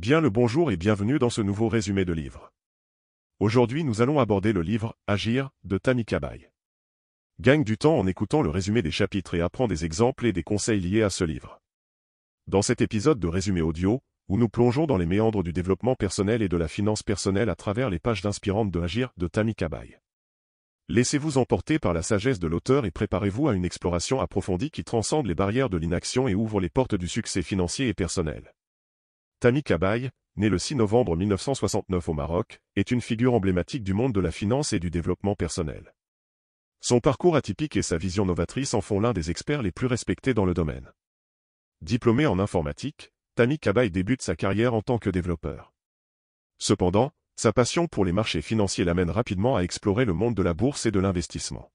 Bien le bonjour et bienvenue dans ce nouveau résumé de livre. Aujourd'hui nous allons aborder le livre « Agir » de Tammy Kabaye. Gagne du temps en écoutant le résumé des chapitres et apprends des exemples et des conseils liés à ce livre. Dans cet épisode de résumé audio, où nous plongeons dans les méandres du développement personnel et de la finance personnelle à travers les pages inspirantes de Agir de Tammy Kabaye. Laissez-vous emporter par la sagesse de l'auteur et préparez-vous à une exploration approfondie qui transcende les barrières de l'inaction et ouvre les portes du succès financier et personnel. Tammy Kabaye, né le 6 novembre 1969 au Maroc, est une figure emblématique du monde de la finance et du développement personnel. Son parcours atypique et sa vision novatrice en font l'un des experts les plus respectés dans le domaine. Diplômé en informatique, Tammy Kabaye débute sa carrière en tant que développeur. Cependant, sa passion pour les marchés financiers l'amène rapidement à explorer le monde de la bourse et de l'investissement.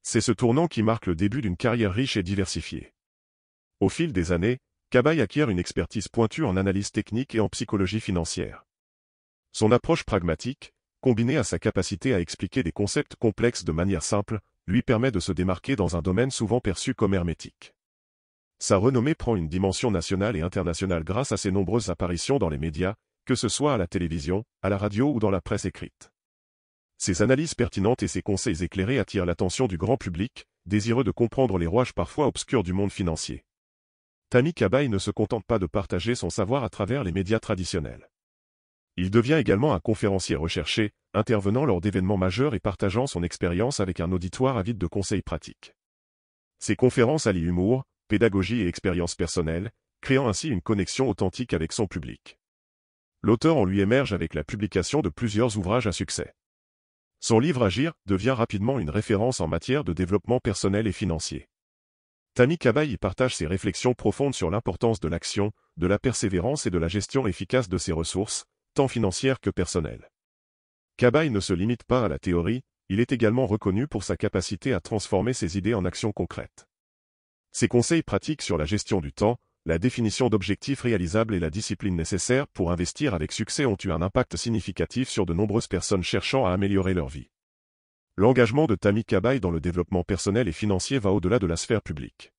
C'est ce tournant qui marque le début d'une carrière riche et diversifiée. Au fil des années, Kabaye acquiert une expertise pointue en analyse technique et en psychologie financière. Son approche pragmatique, combinée à sa capacité à expliquer des concepts complexes de manière simple, lui permet de se démarquer dans un domaine souvent perçu comme hermétique. Sa renommée prend une dimension nationale et internationale grâce à ses nombreuses apparitions dans les médias, que ce soit à la télévision, à la radio ou dans la presse écrite. Ses analyses pertinentes et ses conseils éclairés attirent l'attention du grand public, désireux de comprendre les rouages parfois obscurs du monde financier. Tammy Kabaye ne se contente pas de partager son savoir à travers les médias traditionnels. Il devient également un conférencier recherché, intervenant lors d'événements majeurs et partageant son expérience avec un auditoire avide de conseils pratiques. Ses conférences allient humour, pédagogie et expérience personnelle, créant ainsi une connexion authentique avec son public. L'auteur en lui émerge avec la publication de plusieurs ouvrages à succès. Son livre Agir devient rapidement une référence en matière de développement personnel et financier. Tammy Kabaye y partage ses réflexions profondes sur l'importance de l'action, de la persévérance et de la gestion efficace de ses ressources, tant financières que personnelles. Kabaye ne se limite pas à la théorie, il est également reconnu pour sa capacité à transformer ses idées en actions concrètes. Ses conseils pratiques sur la gestion du temps, la définition d'objectifs réalisables et la discipline nécessaire pour investir avec succès ont eu un impact significatif sur de nombreuses personnes cherchant à améliorer leur vie. L'engagement de Tammy Kabaye dans le développement personnel et financier va au-delà de la sphère publique.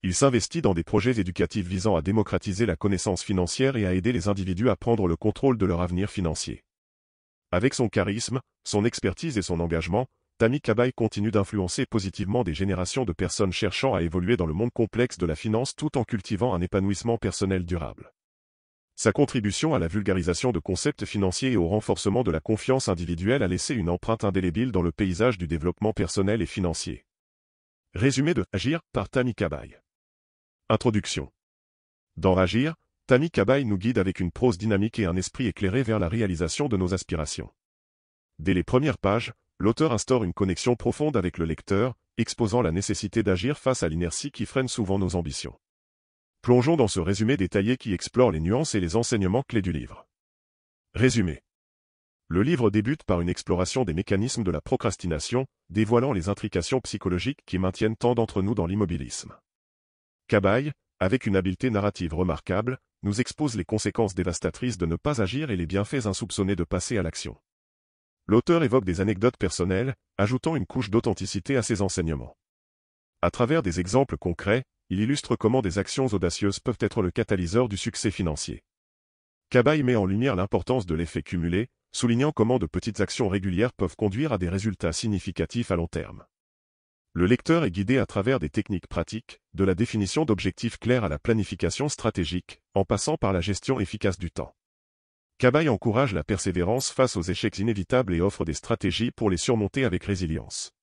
Il s'investit dans des projets éducatifs visant à démocratiser la connaissance financière et à aider les individus à prendre le contrôle de leur avenir financier. Avec son charisme, son expertise et son engagement, Tammy Kabaye continue d'influencer positivement des générations de personnes cherchant à évoluer dans le monde complexe de la finance tout en cultivant un épanouissement personnel durable. Sa contribution à la vulgarisation de concepts financiers et au renforcement de la confiance individuelle a laissé une empreinte indélébile dans le paysage du développement personnel et financier. Résumé de Agir par Tammy Kabaye. Introduction. Dans Agir, Tammy Kabaye nous guide avec une prose dynamique et un esprit éclairé vers la réalisation de nos aspirations. Dès les premières pages, l'auteur instaure une connexion profonde avec le lecteur, exposant la nécessité d'agir face à l'inertie qui freine souvent nos ambitions. Plongeons dans ce résumé détaillé qui explore les nuances et les enseignements clés du livre. Résumé. Le livre débute par une exploration des mécanismes de la procrastination, dévoilant les intrications psychologiques qui maintiennent tant d'entre nous dans l'immobilisme. Kabaye, avec une habileté narrative remarquable, nous expose les conséquences dévastatrices de ne pas agir et les bienfaits insoupçonnés de passer à l'action. L'auteur évoque des anecdotes personnelles, ajoutant une couche d'authenticité à ses enseignements. À travers des exemples concrets, il illustre comment des actions audacieuses peuvent être le catalyseur du succès financier. Kabaye met en lumière l'importance de l'effet cumulé, soulignant comment de petites actions régulières peuvent conduire à des résultats significatifs à long terme. Le lecteur est guidé à travers des techniques pratiques, de la définition d'objectifs clairs à la planification stratégique, en passant par la gestion efficace du temps. Kabaye encourage la persévérance face aux échecs inévitables et offre des stratégies pour les surmonter avec résilience.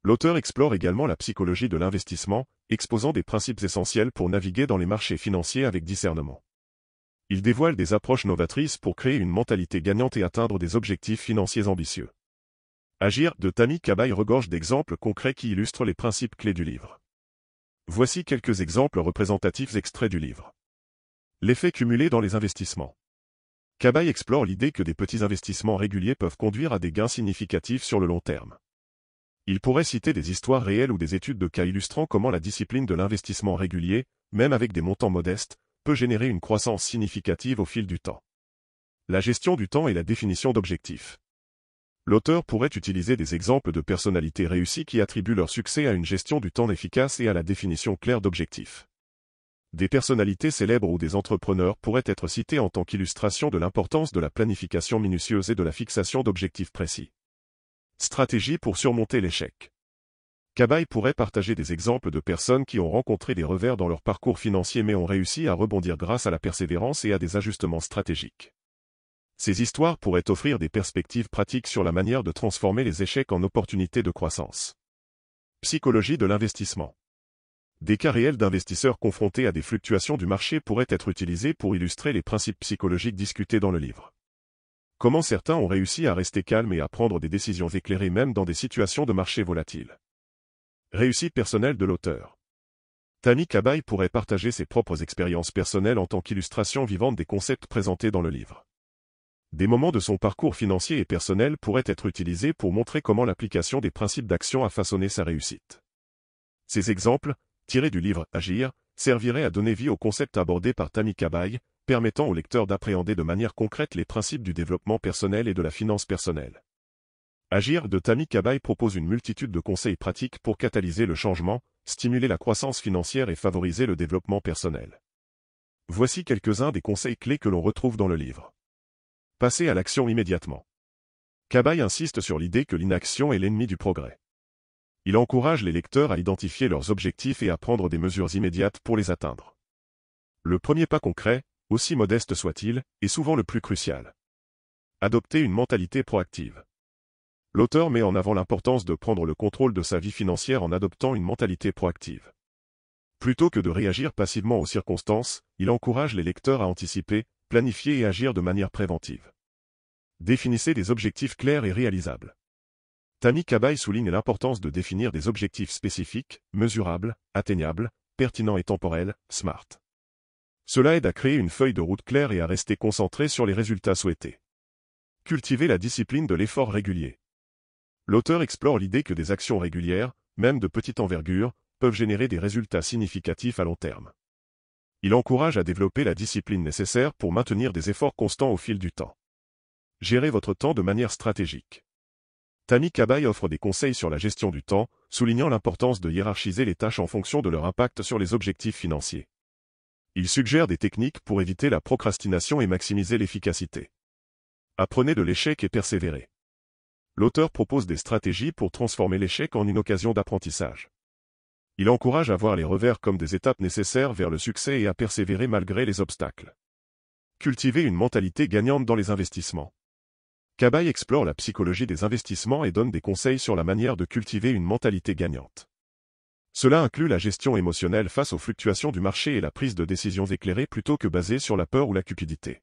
L'auteur explore également la psychologie de l'investissement, exposant des principes essentiels pour naviguer dans les marchés financiers avec discernement. Il dévoile des approches novatrices pour créer une mentalité gagnante et atteindre des objectifs financiers ambitieux. Agir de Tammy Kabaye regorge d'exemples concrets qui illustrent les principes clés du livre. Voici quelques exemples représentatifs extraits du livre. L'effet cumulé dans les investissements. Kabaye explore l'idée que des petits investissements réguliers peuvent conduire à des gains significatifs sur le long terme. Il pourrait citer des histoires réelles ou des études de cas illustrant comment la discipline de l'investissement régulier, même avec des montants modestes, peut générer une croissance significative au fil du temps. La gestion du temps et la définition d'objectifs. L'auteur pourrait utiliser des exemples de personnalités réussies qui attribuent leur succès à une gestion du temps efficace et à la définition claire d'objectifs. Des personnalités célèbres ou des entrepreneurs pourraient être cités en tant qu'illustration de l'importance de la planification minutieuse et de la fixation d'objectifs précis. Stratégie pour surmonter l'échec. Cabaye pourrait partager des exemples de personnes qui ont rencontré des revers dans leur parcours financier mais ont réussi à rebondir grâce à la persévérance et à des ajustements stratégiques. Ces histoires pourraient offrir des perspectives pratiques sur la manière de transformer les échecs en opportunités de croissance. Psychologie de l'investissement. Des cas réels d'investisseurs confrontés à des fluctuations du marché pourraient être utilisés pour illustrer les principes psychologiques discutés dans le livre. Comment certains ont réussi à rester calmes et à prendre des décisions éclairées même dans des situations de marché volatiles. Réussite personnelle de l'auteur. Tammy Cabaye pourrait partager ses propres expériences personnelles en tant qu'illustration vivante des concepts présentés dans le livre. Des moments de son parcours financier et personnel pourraient être utilisés pour montrer comment l'application des principes d'action a façonné sa réussite. Ces exemples, tirés du livre Agir, serviraient à donner vie aux concepts abordés par Tammy Cabaye, permettant au lecteur d'appréhender de manière concrète les principes du développement personnel et de la finance personnelle. Agir de Tammy Cabaye propose une multitude de conseils pratiques pour catalyser le changement, stimuler la croissance financière et favoriser le développement personnel. Voici quelques-uns des conseils clés que l'on retrouve dans le livre. Passez à l'action immédiatement. Cabaye insiste sur l'idée que l'inaction est l'ennemi du progrès. Il encourage les lecteurs à identifier leurs objectifs et à prendre des mesures immédiates pour les atteindre. Le premier pas concret, aussi modeste soit-il, est souvent le plus crucial. Adopter une mentalité proactive. L'auteur met en avant l'importance de prendre le contrôle de sa vie financière en adoptant une mentalité proactive. Plutôt que de réagir passivement aux circonstances, il encourage les lecteurs à anticiper, planifier et agir de manière préventive. Définissez des objectifs clairs et réalisables. Tammy Cabaye souligne l'importance de définir des objectifs spécifiques, mesurables, atteignables, pertinents et temporels, SMART. Cela aide à créer une feuille de route claire et à rester concentré sur les résultats souhaités. Cultiver la discipline de l'effort régulier. L'auteur explore l'idée que des actions régulières, même de petite envergure, peuvent générer des résultats significatifs à long terme. Il encourage à développer la discipline nécessaire pour maintenir des efforts constants au fil du temps. Gérez votre temps de manière stratégique. Tammy Cabaye offre des conseils sur la gestion du temps, soulignant l'importance de hiérarchiser les tâches en fonction de leur impact sur les objectifs financiers. Il suggère des techniques pour éviter la procrastination et maximiser l'efficacité. Apprenez de l'échec et persévérez. L'auteur propose des stratégies pour transformer l'échec en une occasion d'apprentissage. Il encourage à voir les revers comme des étapes nécessaires vers le succès et à persévérer malgré les obstacles. Cultiver une mentalité gagnante dans les investissements. Cabaye explore la psychologie des investissements et donne des conseils sur la manière de cultiver une mentalité gagnante. Cela inclut la gestion émotionnelle face aux fluctuations du marché et la prise de décisions éclairées plutôt que basée sur la peur ou la cupidité.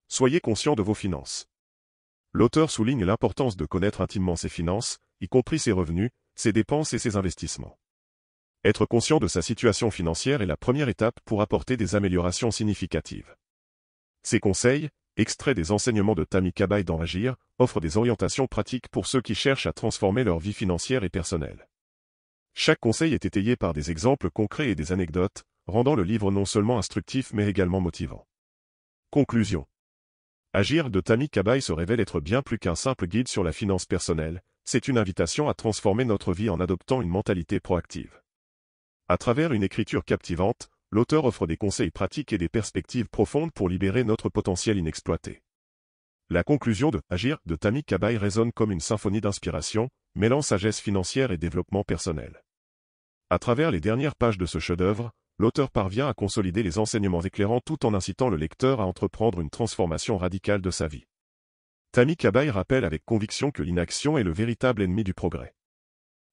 Soyez conscient de vos finances. L'auteur souligne l'importance de connaître intimement ses finances, y compris ses revenus, ses dépenses et ses investissements. Être conscient de sa situation financière est la première étape pour apporter des améliorations significatives. Ces conseils, extraits des enseignements de Tammy Cabaye dans Agir, offrent des orientations pratiques pour ceux qui cherchent à transformer leur vie financière et personnelle. Chaque conseil est étayé par des exemples concrets et des anecdotes, rendant le livre non seulement instructif mais également motivant. Conclusion. Agir de Tammy Cabaye se révèle être bien plus qu'un simple guide sur la finance personnelle, c'est une invitation à transformer notre vie en adoptant une mentalité proactive. À travers une écriture captivante, l'auteur offre des conseils pratiques et des perspectives profondes pour libérer notre potentiel inexploité. La conclusion de Agir de Tammy Cabaye résonne comme une symphonie d'inspiration, mêlant sagesse financière et développement personnel. À travers les dernières pages de ce chef-d'œuvre, l'auteur parvient à consolider les enseignements éclairants tout en incitant le lecteur à entreprendre une transformation radicale de sa vie. Tammy Cabaye rappelle avec conviction que l'inaction est le véritable ennemi du progrès.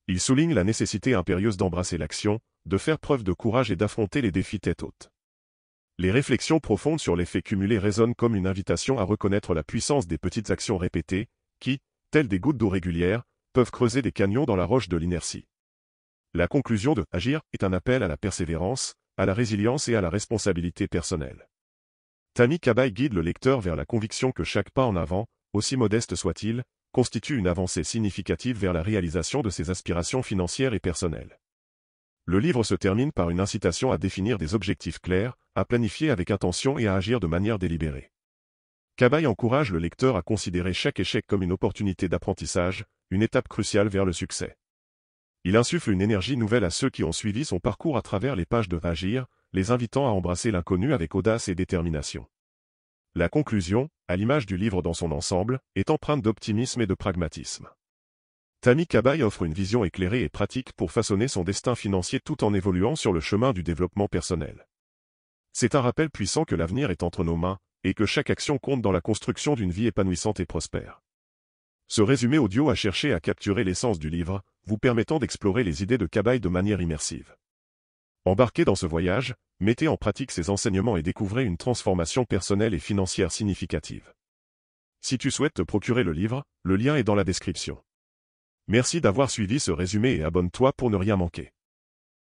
Il souligne la nécessité impérieuse d'embrasser l'action, de faire preuve de courage et d'affronter les défis tête haute. Les réflexions profondes sur l'effet cumulé résonnent comme une invitation à reconnaître la puissance des petites actions répétées, qui, telles des gouttes d'eau régulières, peuvent creuser des canyons dans la roche de l'inertie. La conclusion de Agir est un appel à la persévérance, à la résilience et à la responsabilité personnelle. Tammy Cabaye guide le lecteur vers la conviction que chaque pas en avant, aussi modeste soit-il, constitue une avancée significative vers la réalisation de ses aspirations financières et personnelles. Le livre se termine par une incitation à définir des objectifs clairs, à planifier avec intention et à agir de manière délibérée. Cabaye encourage le lecteur à considérer chaque échec comme une opportunité d'apprentissage, une étape cruciale vers le succès. Il insuffle une énergie nouvelle à ceux qui ont suivi son parcours à travers les pages de Agir, les invitant à embrasser l'inconnu avec audace et détermination. La conclusion, à l'image du livre dans son ensemble, est empreinte d'optimisme et de pragmatisme. Tammy Kabaye offre une vision éclairée et pratique pour façonner son destin financier tout en évoluant sur le chemin du développement personnel. C'est un rappel puissant que l'avenir est entre nos mains, et que chaque action compte dans la construction d'une vie épanouissante et prospère. Ce résumé audio a cherché à capturer l'essence du livre, vous permettant d'explorer les idées de Kabaye de manière immersive. Embarquez dans ce voyage, mettez en pratique ses enseignements et découvrez une transformation personnelle et financière significative. Si tu souhaites te procurer le livre, le lien est dans la description. Merci d'avoir suivi ce résumé et abonne-toi pour ne rien manquer.